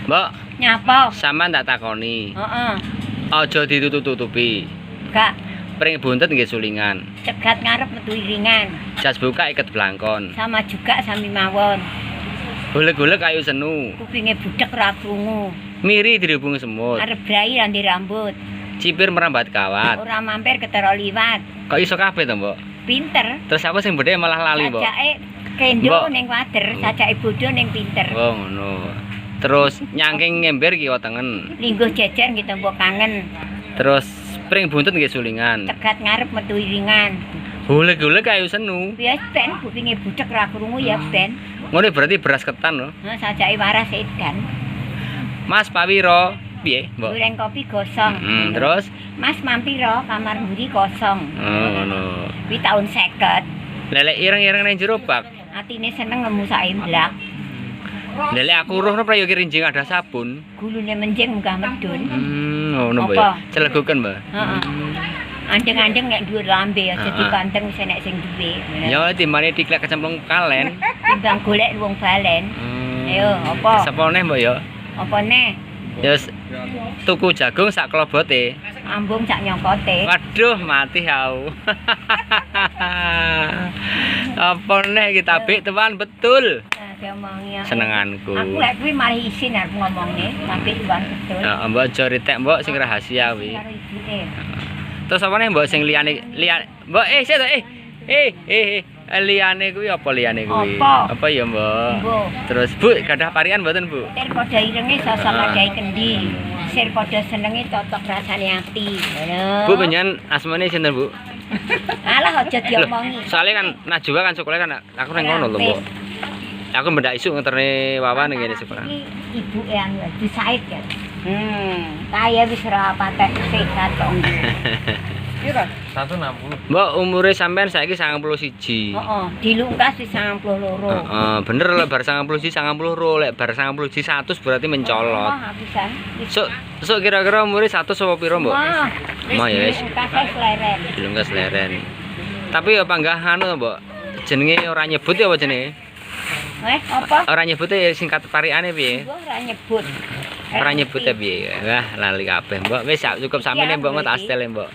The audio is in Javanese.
Mbok, Nyapa? sampean tak takoni. Heeh. Aja ditutup-tutupi. Gak Pring buntet nggih sulingan. cegat ngarep metu iringan. Jas buka iket blangkon. Sama juga sami mawon. Golek-golek kayu senu. Kupinge budhek ora krungu. Miri dirubung semut. Arep brai randi rambut. Cipir merambat kawat. Ora mampir ketara liwat. Kok iso kabeh to, Mbok? Pinter. Terus aku sing bedhe malah lali, Mbok. Sajake kendo Mbok. ning wader, sajake bodho ning pinter. Oh, ngono. Terus nyangking ngember kiwa tengen. Lingguh jejer nggih mbok kangen. Terus pring buntet nggih sulingan. Cegat ngarep metu iringan. Golek-golek kayu senu. Ya ben kupinge budhek ora krungu ya ben. Ngono berarti beras ketan lho. Nah, sajake waras edan. Mas Pawiro, piye, Mbok? Goreng kopi gosong. Terus Mas mampiro kamar mburi kosong. oh, ngono. Kuwi taun 50. Lelek ireng-ireng nang jero bak. Atine seneng ngemu sak emblak. Lelek aku roh napa yo kirinjing ada sabun. Gulune menjing munggah medun. Ngono Mbak. Apa? Celeguken, Mbak. Heeh. Andeng-andeng nek dhuwur lambe aja Heeh. dipanteng wis enek sing duwe. Ya timbane diklek kecemplung kalen. Timbang golek wong balen. Ayo, apa? Sapa neh, Mbak ya? Apa neh? Ya tuku jagung sak klobote. Ambung sak nyongkote. Waduh, mati aku. Apa neh kita bik tuan betul. Nah, diomongi ya. Senenganku. Aku lek kuwi mari isin arep ngomongne, tapi tuan betul. Ya, Mbak aja ritek, Mbak sing rahasia kuwi. Karo ibuke. Terus apa nih Mbak sing liyane Mbak sik to liyane kuwi apa liyane kuwi? Apa? Apa ya, Mbak? Mbok. Terus Bu, gadah parian mboten, Bu? Sir padha irenge sosok ngadai kendi. Sir padha senenge cocok rasane ati. Ngono. Bu panjenengan asmane sinten, Bu? Alah aja Loh, diomongi. soalnya kan Najwa kan sekolah kan aku nang ngono lho, Mbak. Aku mendak isuk ngeterne wawan ngene sekolah. Iki ibuke anu Di Said ya. Kaya wis ora patek sehat kok. Piro? 160. Mbak umure sampean saiki 91. Heeh, dilungkas wis 92. Heeh, bener lek bar 91 92 lek bar 91 100 berarti mencolot. Oh, habisan. Sok kira-kira umure 100 apa piro, Mbak? Wah. Mah ya wis. Dilungkas leren. Dilungkas leren. Tapi ya panggah anu, Mbak. Jenenge ora nyebut ya apa jenenge? Apa? Ora nyebut ya singkat pariane piye? Gua ora nyebut. Ora nyebut ya piye? Wah, lali kabeh, Mbak. Wis cukup sampeyan Mbak ngot astel, Mbak.